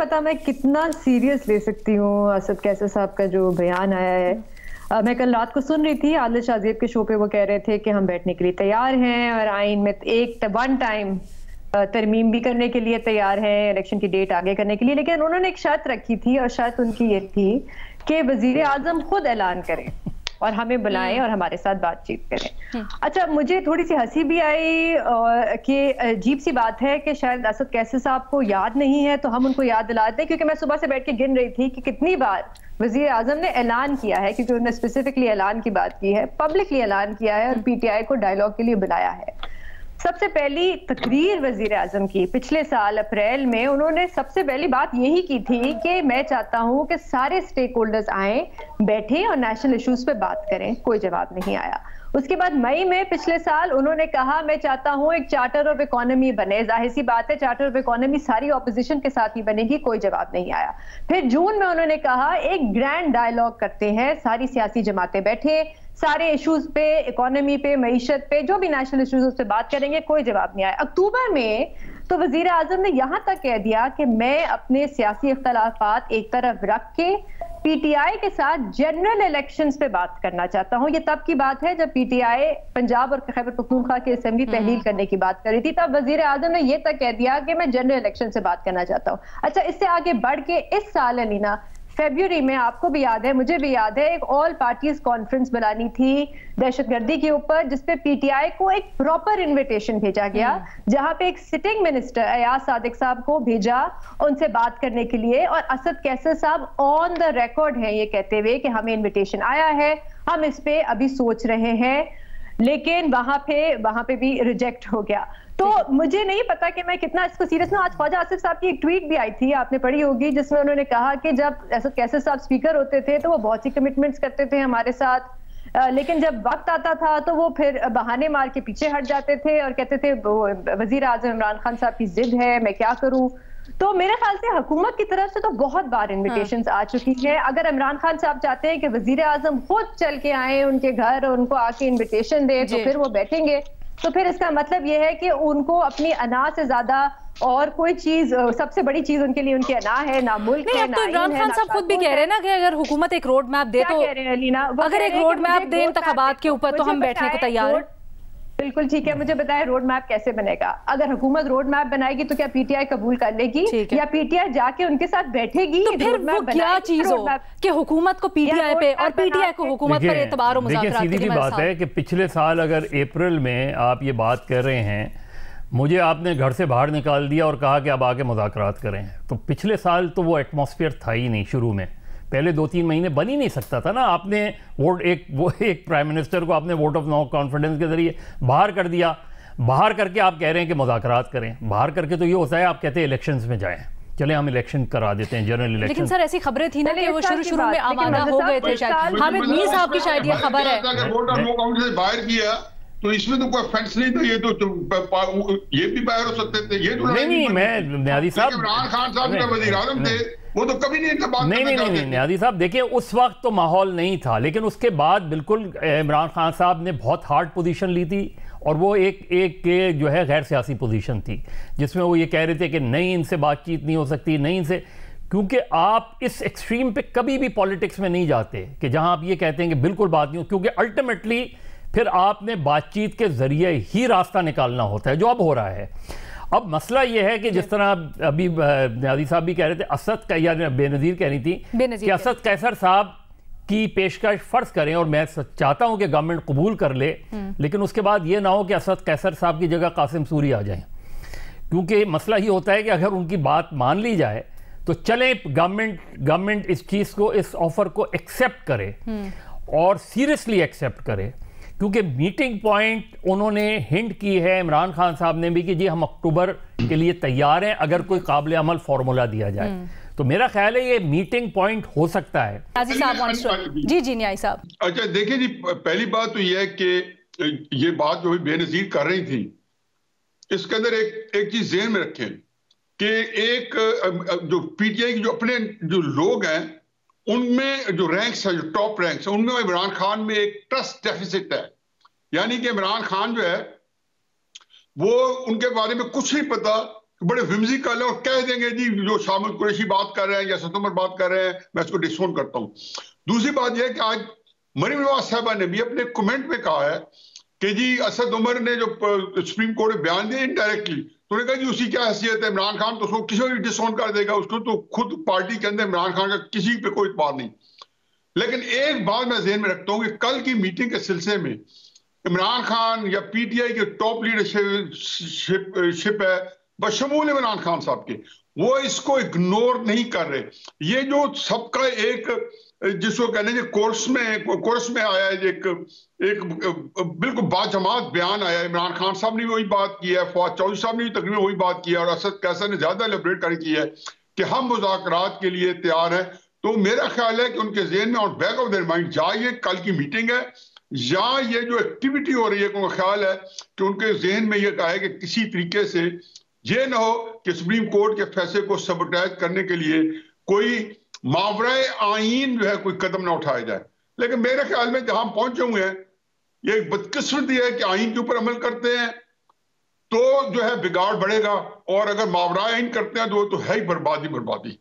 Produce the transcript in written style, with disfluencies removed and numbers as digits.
پتا میں کتنا سیریس لے سکتی ہوں اسد کیسر صاحب کا جو بیان آیا ہے. میں کل رات کو سن رہی تھی عادل شاہ زیب کے شو پہ، وہ کہہ رہے تھے کہ ہم بیٹھنے کے لیے تیار ہیں اور آئین میں ون ٹائم ترمیم بھی کرنے کے لیے تیار ہیں، الیکشن کی ڈیٹ آگے کرنے کے لیے. لیکن انہوں نے ایک شرط رکھی تھی اور شرط ان کی یہ تھی کہ وزیر اعظم خود اعلان کریں اور ہمیں بلائیں اور ہمارے ساتھ بات چیت کریں. اچھا مجھے تھوڑی سی ہنسی بھی آئی کہ عجیب سی بات ہے کہ شاید اسد کیسر صاحب کو یاد نہیں ہے تو ہم ان کو یاد دلاتے ہیں، کیونکہ میں صبح سے بیٹھ کے گن رہی تھی کہ کتنی بار وزیر اعظم نے اعلان کیا ہے، کیونکہ انہوں نے اسپیسیفکلی اعلان کی بات کی ہے، پبلکلی اعلان کیا ہے اور پی ٹی آئی کو ڈائیلاگ کے لیے بلایا ہے. سب سے پہلی تقریر وزیر اعظم کی پچھلے سال اپریل میں انہوں نے سب سے پہلی بات یہی کی تھی کہ میں چاہتا ہوں کہ سارے سٹیک ہولڈرز آئیں، بیٹھیں اور نیشنل ایشوز پہ بات کریں. کوئی جواب نہیں آیا. اس کے بعد مئی میں پچھلے سال انہوں نے کہا میں چاہتا ہوں ایک چارٹر آف اکانومی بنے. ظاہر سی بات ہے چارٹر آف اکانومی ساری اپوزیشن کے ساتھ ہی بنے گی. کوئی جواب نہیں آیا. پھر جون میں انہوں نے کہا ایک گرینڈ ڈائیلاگ کرتے ہیں، ساری سیاسی جماعتیں بیٹھے، سارے ایشوز پہ، اکانومی پہ، معیشت پہ، جو بھی نیشنل ایشوز اس پہ بات کریں گے. کوئی جواب نہیں آیا. اکتوبر میں تو وزیر اعظم نے یہاں تک کہہ دیا کہ میں اپنے سیاسی اختلافات ایک طرف رکھ کے پی ٹی آئی کے ساتھ جنرل الیکشنز پہ بات کرنا چاہتا ہوں. یہ تب کی بات ہے جب پی ٹی آئی پنجاب اور خیبر پختونخوا کی اسمبلی تحلیل کرنے کی بات کر رہی تھی. تب وزیر اعظم نے یہ تک کہہ دیا کہ میں جنرل الیکشن سے بات کرنا چاہتا ہوں. اچھا اس سے آگے بڑھ کے اس سال الینا فیبروری میں، آپ کو بھی یاد ہے مجھے بھی یاد ہے، ایک آل پارٹیز کانفرنس بلانی تھی دہشت گردی کے اوپر، جس پہ پی ٹی آئی کو ایک پراپر انویٹیشن بھیجا گیا، جہاں پہ ایک سٹنگ منسٹر ایاز صادق صاحب کو بھیجا ان سے بات کرنے کے لیے. اور اسد کیسر صاحب آن دا ریکارڈ ہیں یہ کہتے ہوئے کہ ہمیں انویٹیشن آیا ہے، ہم اس پہ ابھی سوچ رہے ہیں. لیکن وہاں پہ بھی ریجیکٹ ہو گیا. تو مجھے نہیں پتا کہ میں کتنا اس کو سیریس میں. آج خواجہ آصف صاحب کی ایک ٹویٹ بھی آئی تھی، آپ نے پڑھی ہوگی، جس میں انہوں نے کہا کہ جب اسد کیسر صاحب اسپیکر ہوتے تھے تو وہ بہت سی کمٹمنٹس کرتے تھے ہمارے ساتھ، لیکن جب وقت آتا تھا تو وہ پھر بہانے مار کے پیچھے ہٹ جاتے تھے اور کہتے تھے وزیر اعظم عمران خان صاحب کی ضد ہے، میں کیا کروں. تو میرے خیال سے حکومت کی طرف سے تو بہت بار انویٹیشنز آ چکی ہیں. اگر عمران خان صاحب چاہتے ہیں کہ وزیر اعظم خود چل کے آئیں ان کے گھر اور ان کو آ کے انویٹیشن دے تو پھر وہ بیٹھیں گے. تو پھر اس کا مطلب یہ ہے کہ ان کو اپنی انا سے زیادہ اور کوئی چیز، سب سے بڑی چیز ان کے لیے ان کی انا ہے، نہ ملک ہے، نہ آئین ہے. عمران خان صاحب خود بھی کہہ رہے ہیں نا کہ اگر حکومت ایک روڈ میپ دے تو، اگر ایک روڈ میپ دے انتخابات کے اوپر تو ہم بیٹھنے کو تیار ہیں. بالکل ٹھیک ہے. مجھے بتائیں روڈ میپ کیسے بنے گا؟ اگر حکومت روڈ میپ بنائے گی تو کیا پی ٹی آئی قبول کر لے گی یا پی ٹی آئی جا کے ان کے ساتھ بیٹھے گی؟ تو پھر وہ کیا چیز ہو کہ حکومت کو پی ٹی آئی پہ اور پی ٹی آئی کو حکومت پر اعتبار و مذاکرات کی؟ سیدھی بات ہے کہ پچھلے سال اگر اپریل میں آپ یہ بات کر رہے ہیں، مجھے آپ نے گھر سے باہر نکال دیا اور کہا کہ اب آگے مذاکرات کریں، تو پچھلے سال تو وہ ایٹماسفیئر تھا ہی نہیں. شروع میں پہلے 2-3 مہینے بن ہی نہیں سکتا تھا نا. آپ نے ایک پرائم منسٹر کو آپ نے ووٹ آف نو کانفیڈنس کے ذریعے باہر کر دیا. باہر کر کے آپ کہہ رہے ہیں کہ مذاکرات کریں. باہر کر کے تو یہ ہوتا ہے آپ کہتے ہیں الیکشنز میں جائیں، چلیں ہم الیکشن کرا دیتے ہیں، جنرل الیکشن. لیکن سر ایسی خبریں تھی نا کہ وہ شروع میں آمادہ ہو گئے تھے. شاید حامد میر صاحب کی شاید یہ خبر ہے ووٹ آف نو کانفیڈنس سے باہر کیا تو اس میں تو کوئی فیکٹس نہیں تھا. یہ بھی باہر ہو سکتے تھے. یہ تو نہیں میں نیازی صاحب، عمران خان صاحب جو وزیر اعظم تھے وہ تو کبھی نہیں بات کرنا چاہتے. نہیں نیازی صاحب دیکھیں اس وقت تو ماحول نہیں تھا، لیکن اس کے بعد بالکل عمران خان صاحب نے بہت ہارڈ پوزیشن لی تھی، اور وہ ایک جو ہے غیر سیاسی پوزیشن تھی، جس میں وہ یہ کہہ رہے تھے کہ نہیں ان سے بات چیت نہیں ہو سکتی، نہیں ان سے، کیونکہ آپ اس ایکسٹریم پہ کبھی بھی پالیٹکس میں نہیں جاتے کہ جہاں آپ یہ کہتے ہیں کہ بالکل بات نہیں ہو، کیونکہ الٹیمیٹلی پھر آپ نے بات چیت کے ذریعے ہی راستہ نکالنا ہوتا ہے، جو اب ہو رہا ہے. اب مسئلہ یہ ہے کہ جس طرح ابھی نیازی صاحب بھی کہہ رہے تھے، اسد کا یا بے نظیر کہہ رہی تھی کہ اسد کیسر صاحب کی پیشکش فرض کریں، اور میں چاہتا ہوں کہ گورنمنٹ قبول کر لے، لیکن اس کے بعد یہ نہ ہو کہ اسد کیسر صاحب کی جگہ قاسم سوری آ جائیں. کیونکہ مسئلہ یہ ہوتا ہے کہ اگر ان کی بات مان لی جائے تو چلیں گورنمنٹ اس چیز کو، اس آفر کو ایکسیپٹ کرے اور سیریسلی ایکسیپٹ کرے. کیونکہ میٹنگ پوائنٹ انہوں نے ہنٹ کی ہے عمران خان صاحب نے بھی کہ جی ہم اکتوبر کے لیے تیار ہیں اگر کوئی قابل عمل فارمولا دیا جائے. تو میرا خیال ہے یہ میٹنگ پوائنٹ ہو سکتا ہے. جی نیائی صاحب. اچھا دیکھیں جی، پہلی بات تو یہ ہے کہ یہ بات جو بے نظیر کر رہی تھی، اس کے اندر ایک چیز ذہن میں رکھیں کہ ایک جو پی ٹی آئی کے جو اپنے جو لوگ ہیں ان میں جو رینکس ہیں، جو ٹاپ رینکس ہیں، ان میں عمران خان میں ایک ٹرسٹ ڈیفیسٹ ہے. یعنی کہ عمران خان جو ہے وہ ان کے بارے میں کچھ نہیں پتا بڑے whimsical ہے اور کہہ دیں گے جی جو شامل قریشی بات کر رہے ہیں یا اسد عمر بات کر رہے ہیں میں اس کو ڈسون کرتا ہوں. دوسری بات یہ ہے کہ آج مریم نواز صاحبہ نے بھی اپنے کمنٹ میں کہا ہے کہ جی اسد عمر نے جو سپریم کورٹ میں بیان دیا انڈائریکٹلی تو نے کہا جی اسی کیا حیثیت ہے عمران خان تو اس کو کسی کو بھی ڈسون کر دے گا, اس کو تو خود پارٹی کے اندر عمران خان کا کسی پہ کوئی اعتبار نہیں. لیکن ایک بات میں ذہن میں رکھتا ہوں کہ کل کی میٹنگ کے سلسلے میں عمران خان یا پی ٹی آئی کے ٹاپ لیڈرشپ ہے بشمول عمران خان صاحب کے, وہ اس کو اگنور نہیں کر رہے. یہ جو سب کا ایک جس کو کہنے کورس میں آیا ہے ایک بالکل باجماعت بیان آیا ہے, عمران خان صاحب نے بھی وہی بات کی ہے, فواد چودھری صاحب نے بھی تقریباً وہی بات کی ہے, اور اسد کیسر نے زیادہ ایلیبریٹ کر کی ہے کہ ہم مذاکرات کے لیے تیار ہیں. تو میرا خیال ہے کہ ان کے ذہن میں اور بیک آف دیئر مائنڈ یا یہ کل کی میٹنگ ہے یا یہ جو ایکٹیویٹی ہو رہی ہے, ان کا خیال ہے کہ ان کے ذہن میں یہ کہا ہے کہ کسی طریقے سے یہ نہ ہو کہ سپریم کورٹ کے فیصلے کو سبوٹیج کرنے کے لیے کوئی ماورائے آئین جو ہے کوئی قدم نہ اٹھایا جائے. لیکن میرے خیال میں جہاں ہم پہنچے ہوئے ہیں یہ ایک بدقسمتی ہے کہ آئین کے اوپر عمل کرتے ہیں تو جو ہے بگاڑ بڑھے گا, اور اگر ماورائے آئین کرتے ہیں تو وہ تو ہے ہی بربادی.